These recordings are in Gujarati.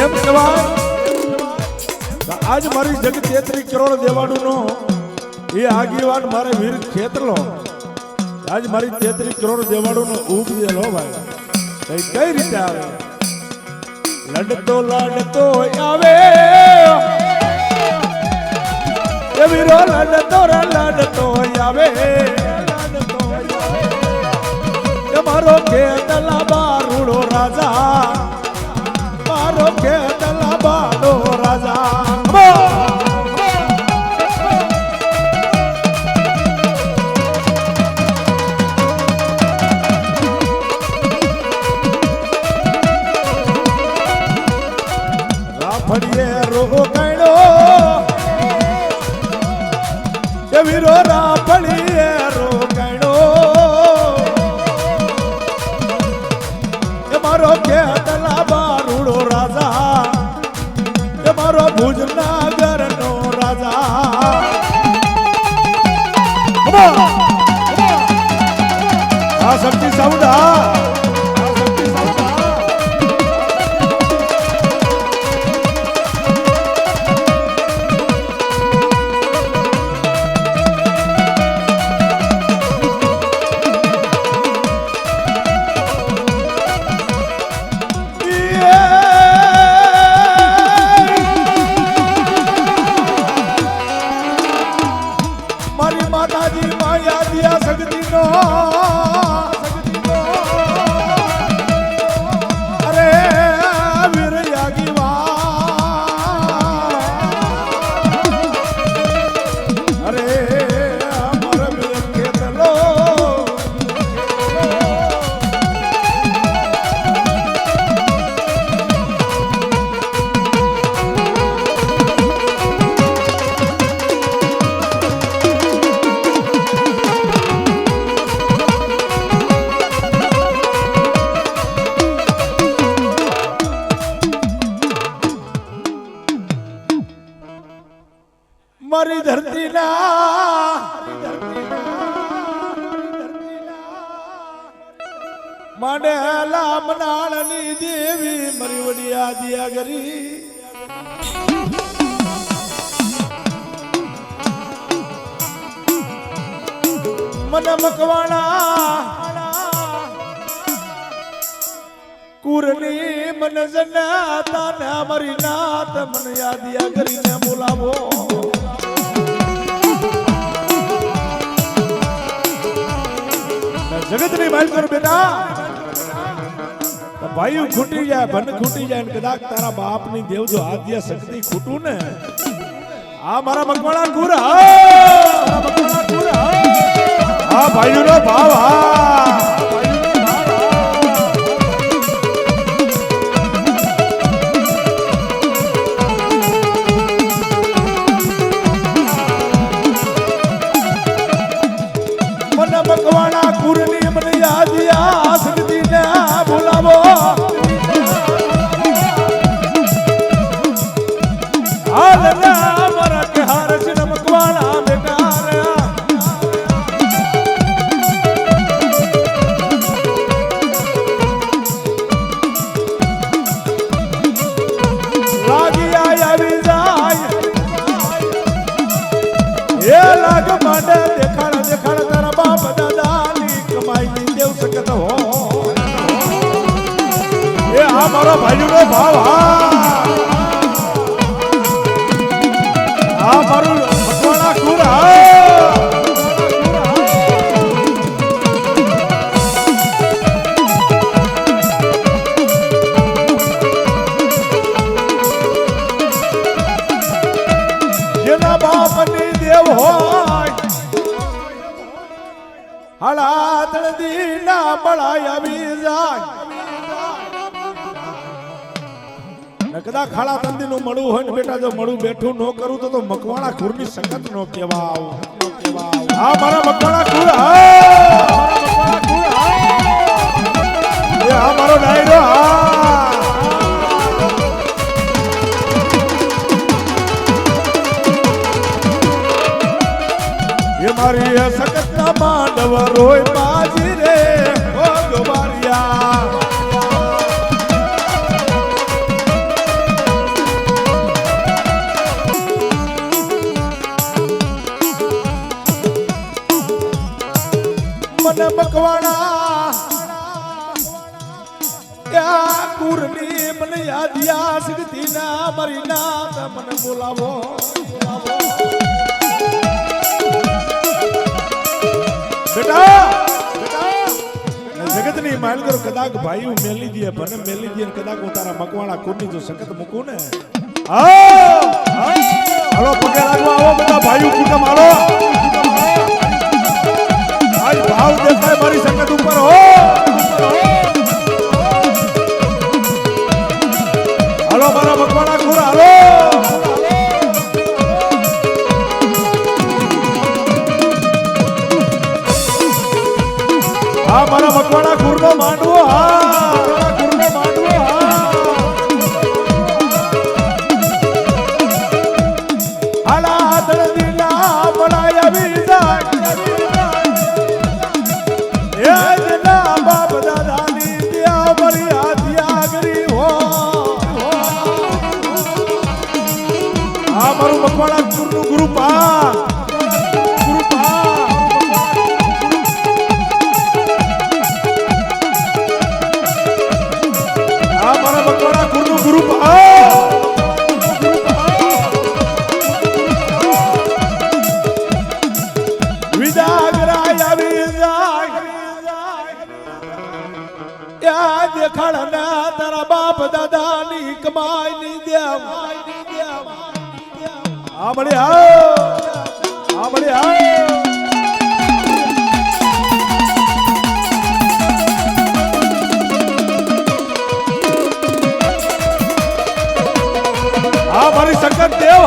એમ કહેવાય આજ મારી જગ 33 કરોડ દેવાડું નો એ આગેવાન મારે વીર ખેતરલો આજ મારી 33 કરોડ દેવાડું નો ઉગ દેલો ભાઈ કઈ રીતે આવે લડતો આવે એ વીરો લડતો આવે એ મારો ખેતલા બારૂડો રાજા મારો ખેતલા બાડો રાજા વીરો રાફડીએ રોકાણો એ મારો ખેતલા બારૂડો રાજા એ મારો ભુજનગર નો રાજા આ શક્તિ સાઉન્ડ મારી ધરતી ના માંડેલા મનાળની દેવી મારી વડિયા દિયા ગરી મને મકવાણા કુરની મન જનાતા ને મારી નાત મને યાદિયા કરીને બોલાવો જગત ની માલ કર બેટા ભાઈઓ ખૂટી જાય ભન ખૂટી જાય ને કદાચ તારા બાપ ની દેવજો આદ્ય શક્તિ ખૂટું ને આ મારા મકવાણા કુર હા ભાઈઓ નો ભાવ મકવાણા કુરની મને યાદિયા શક્તિ ને બોલાવો હાલ ના મારા કે હાર છે મકવાણા બેકાર લાગી આવી જાય એ લાગ માંડે દેખાડ તારા બાપ દાદાની કમાઈ ની દેવ શકત હો એ આ મારો ભાઈનો ભાવ આ મારું મકવાણા કુરા જેના બાપની દેવ હોય હાલા તળદી ના બળાય આવી જાય કદાચ ખાડા તંદી નું મળું હોય ને બેટા જો મળું બેઠું ન કરું તો મકવાણા ખુરની સંગત નો કેવાવ આ મારા મકવાણા ખુર આ મારો ડાયરો એ મારી સકત ના માંડવ રોય બાજી રે ઓ ગોબારિયા મને મકવાણા કુરની મને યાદ યાસગતી ના મારી નાત મને બોલાવો બેટા જગતની માલ કરો કદાચ ભાઈ હું મેલી દે ભને મેલી દે કદાચ હું તારા મકવાણા કુરની જો સખત મૂકું ને હાલો પગે લાગવા આવો બધા ભાઈઓ કુટુંબ હાલો આજ ભાવ દેખાય મારી સખત ઉપર હો હાલો મારા મકવાણા કુર હાલો હા મારા મકવાણા કુરનો માંડવો હા કુરનો માંડવો હા હાલા દળદીના બનાય વિજા એ જના બાપ દાદાની ત્યાં મરી હાથિયા ગરી હો આ મારું મકવાણા કુરનું ગુરુ પા તારા બાપ દાદાની કમાઈ ની દેવ આ બળે આ બળે આ મારી સંકટ દેવ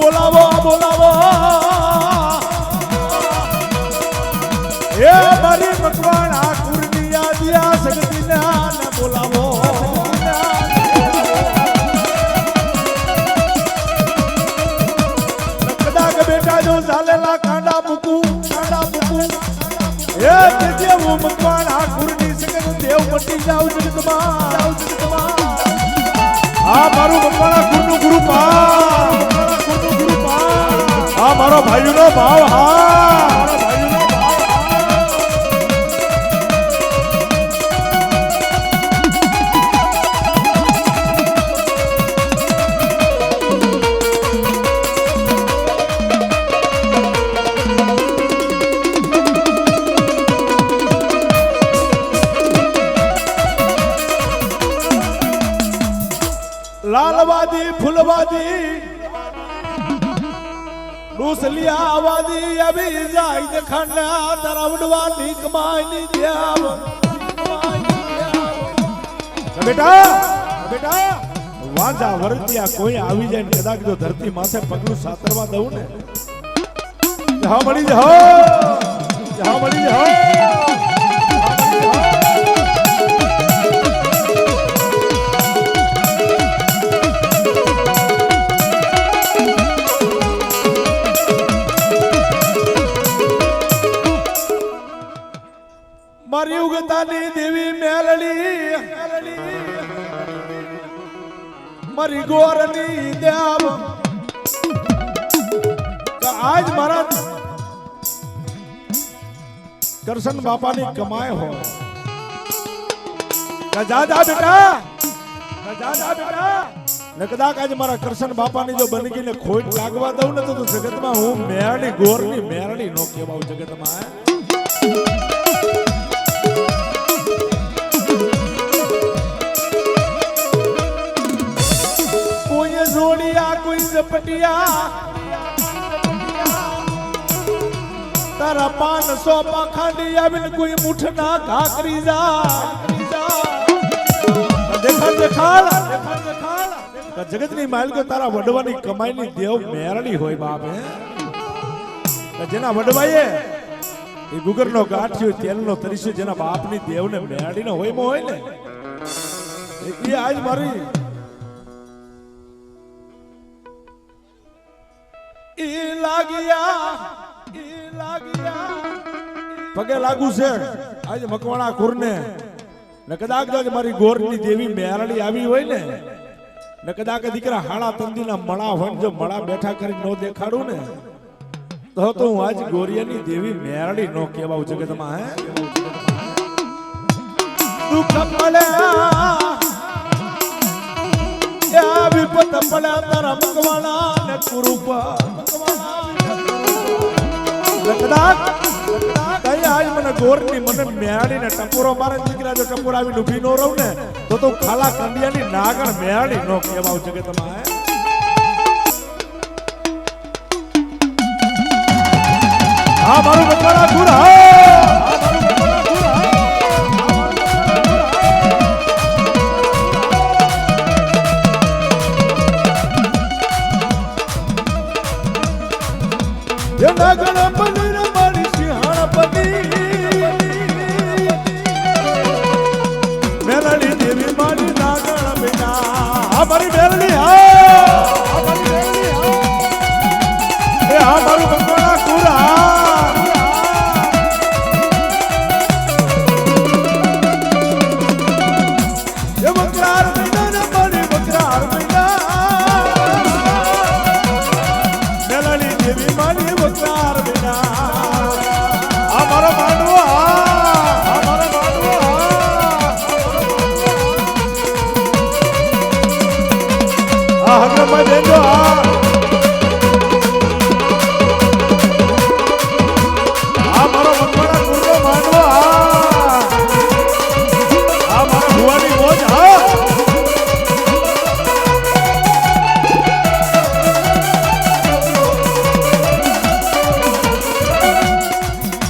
બોલાવો બોલાવો એ મારી મકવાણા કુરની યાદિયા સગતીના ને બોલાવો કદાચ બેટા જો ઝાલેલા કાંડા મૂકું એ તેજે હું મકવાણા કુરની સગત દેવ મટી જાવ જગતમાં આ મારું મકવાણા કુરનું ગુરુ પા આ મારો ભાઈનો ભાવ હા લાલવાદી ફૂલવાદી ડૂસલિયા આવાદી આવી જાય દેખાના તારા વડવાની કમાઈની દેવ બેટા વાંજા વરતિયા કોઈ આવી જાય ને કદાચ જો ધરતી માથે પગલું સાતરવા દઉં ને જા મળી જા મારી ઉગતાની દેવી મેલડી મારી ગોરની દેવ આજ મારા કરશન બાપાની કમાય હોય ગજાદા બેટા ને કદાચ આજે મારા કરશન બાપાની જો બનગીને ખોટ લાગવા દઉં ને તો જગતમાં હું મેરડી ગોરની મેરડી નો કહેવાઉં જગતમાં કોઈ જોડિયા કોઈ ઝપટિયા તારા 500 પાખાંડી આવીને કોઈ મુઠના ઘાકરી જા દેખાડ જગતની માલિકો તારા વડવાની કમાઈની દેવ મેરડી હોય બાપ જેના વડવાઈએ એ ગુગરનો ગાંઠિયો તેલનો તરીસો જેના બાપની દેવને મેરડીનો હોય ને એ આજ મારી ઈ લાગિયા પગે લાગુ છે આજે મકવાણા કુરને ને કદાચ જો મારી ગોરની દેવી મેરડી આવી હોય ને કદાચ દીકરા હાડા તંદીના મળા હોય જો મળા બેઠા કરી નો દેખાડું ને તો હું આજ ગોરિયાની દેવી મેરડી નો કહેવાઉં જગતમાં હે દુઃખ પડ્યા યા વિપત પડ્યા તારા મકવાણા ને કુરુપા કદાચ આજ મને ગોરની મને મેળીને ટપોરો મારે દીકરા જો ટપોર આવીને ઊભી નો રહું ને તો ખાલા કંડિયાની નાગણ મેળી નો કહેવાવ જગતમાં હે આ મારું મકવાણા ગુરા નાગણ બની મારી સિંહાણ બની મેલડી દેવી મારી નાગણ બેટા મારી મેલડી એ આ મારું મકવાણા કુરા એ બકરાર મહિના મારી બકરાર મહિના મેલડી દેવી મારી બકરાર મહિના આ મારો માંડવો હગરભાઈ બેજો